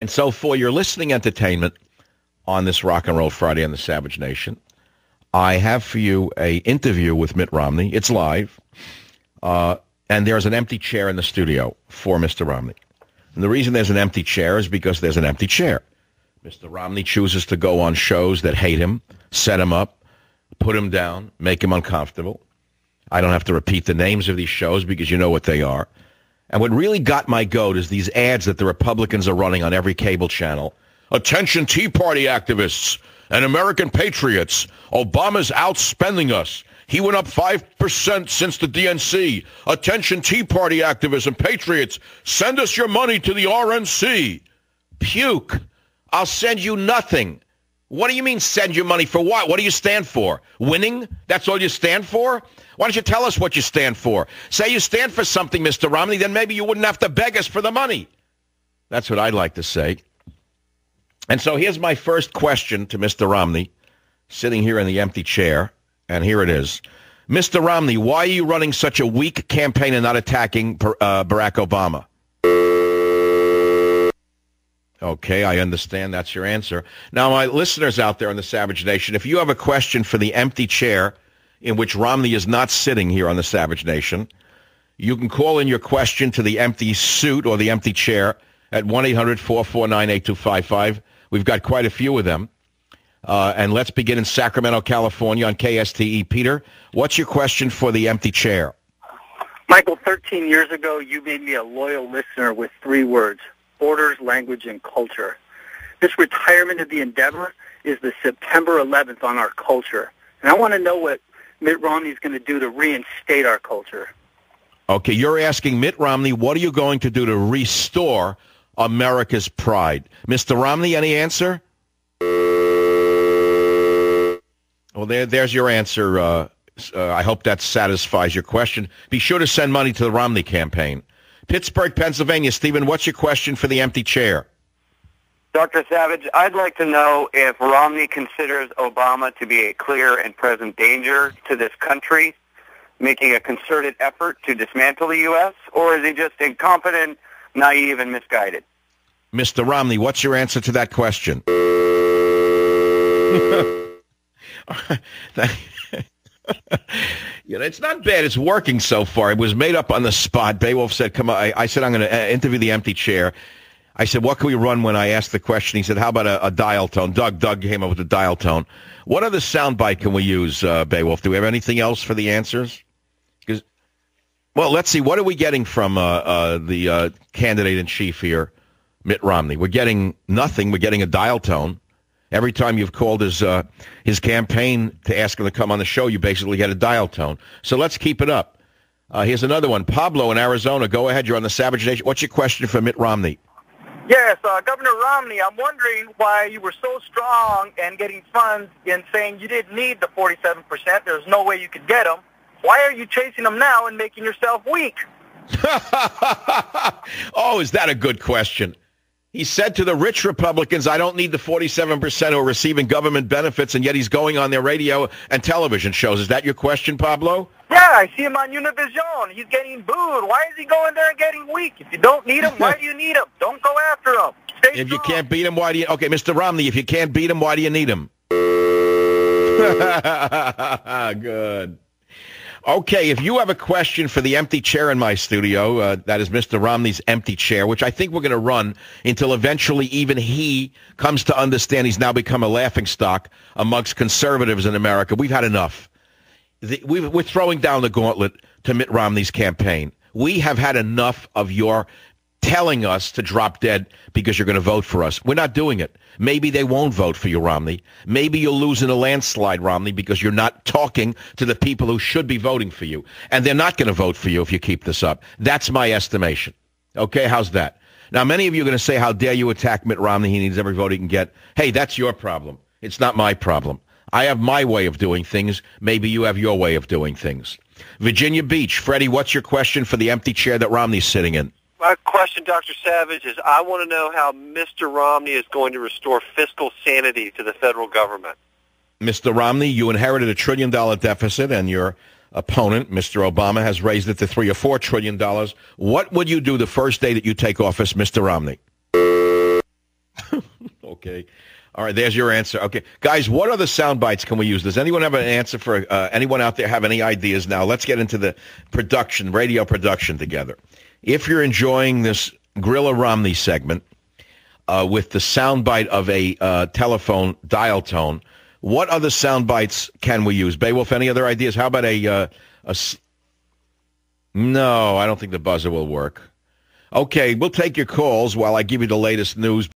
And so for your listening entertainment on this Rock and Roll Friday on the Savage Nation, I have for you a interview with Mitt Romney. It's live. And there's an empty chair in the studio for Mr. Romney. And the reason there's an empty chair is because there's an empty chair. Mr. Romney chooses to go on shows that hate him, set him up, put him down, make him uncomfortable. I don't have to repeat the names of these shows because you know what they are. And what really got my goat is these ads that the Republicans are running on every cable channel. Attention Tea Party activists and American patriots. Obama's outspending us. He went up 5% since the DNC. Attention Tea Party activists and patriots. Send us your money to the RNC. Puke. I'll send you nothing. What do you mean send you money for what? What do you stand for? Winning? That's all you stand for? Why don't you tell us what you stand for? Say you stand for something, Mr. Romney, then maybe you wouldn't have to beg us for the money. That's what I'd like to say. And so here's my first question to Mr. Romney, sitting here in the empty chair, and here it is. Mr. Romney, why are you running such a weak campaign and not attacking Barack Obama? Okay, I understand. That's your answer. Now, my listeners out there in the Savage Nation, if you have a question for the empty chair in which Romney is not sitting here on the Savage Nation, you can call in your question to the empty suit or the empty chair at 1-800-449-8255. We've got quite a few of them. And let's begin in Sacramento, California on KSTE. Peter, what's your question for the empty chair? Michael, 13 years ago, you made me a loyal listener with 3 words: borders, language, and culture. This retirement of the endeavor is the September 11th on our culture. And I want to know what Mitt Romney is going to do to reinstate our culture. Okay, you're asking Mitt Romney, what are you going to do to restore America's pride? Mr. Romney, any answer? Well, there's your answer. I hope that satisfies your question. Be sure to send money to the Romney campaign. Pittsburgh, Pennsylvania. Stephen, what's your question for the empty chair? Dr. Savage, I'd like to know if Romney considers Obama to be a clear and present danger to this country, making a concerted effort to dismantle the U.S., or is he just incompetent, naive, and misguided? Mr. Romney, what's your answer to that question? You know, it's not bad. It's working so far. It was made up on the spot. Beowulf said, come on. I said, I'm going to interview the empty chair. I said, what can we run when I asked the question? He said, how about a dial tone? Doug came up with a dial tone. What other soundbite can we use, Beowulf? Do we have anything else for the answers? Well, let's see. What are we getting from the candidate-in-chief here, Mitt Romney? We're getting nothing. We're getting a dial tone. Every time you've called his campaign to ask him to come on the show, you basically get a dial tone. So let's keep it up. Here's another one. Pablo in Arizona. Go ahead. You're on the Savage Nation. What's your question for Mitt Romney? Yes, Governor Romney, I'm wondering why you were so strong in getting funds in saying you didn't need the 47%. There's no way you could get them. Why are you chasing them now and making yourself weak? Oh, is that a good question? He said to the rich Republicans, I don't need the 47% who are receiving government benefits, and yet he's going on their radio and television shows. Is that your question, Pablo? Yeah, I see him on Univision. He's getting booed. Why is he going there and getting weak? If you don't need him, why do you need him? Don't go after him. Stay If strong. you can't beat him, why do you... Okay, Mr. Romney, if you can't beat him, why do you need him? Good. Okay, if you have a question for the empty chair in my studio, that is Mr. Romney's empty chair, which I think we're going to run until eventually even he comes to understand he's now become a laughingstock amongst conservatives in America. We've had enough. We're throwing down the gauntlet to Mitt Romney's campaign. We have had enough of your telling us to drop dead because you're going to vote for us. We're not doing it. Maybe they won't vote for you, Romney. Maybe you'll lose in a landslide, Romney, because you're not talking to the people who should be voting for you. And they're not going to vote for you if you keep this up. That's my estimation. Okay, how's that? Now, many of you are going to say, how dare you attack Mitt Romney? He needs every vote he can get. Hey, that's your problem. It's not my problem. I have my way of doing things. Maybe you have your way of doing things. Virginia Beach. Freddie, what's your question for the empty chair that Romney's sitting in? My question, Dr. Savage, is I want to know how Mr. Romney is going to restore fiscal sanity to the federal government. Mr. Romney, you inherited $1 trillion deficit, and your opponent, Mr. Obama, has raised it to $3 or $4 trillion. What would you do the first day that you take office, Mr. Romney? Okay. All right, there's your answer. Okay. Guys, what other sound bites can we use? Does anyone have an answer for anyone out there have any ideas now? Let's get into the production, radio production together. If you're enjoying this Grilla Romney segment with the sound bite of a telephone dial tone, what other sound bites can we use? Beowulf, any other ideas? How about No, I don't think the buzzer will work. Okay, we'll take your calls while I give you the latest news.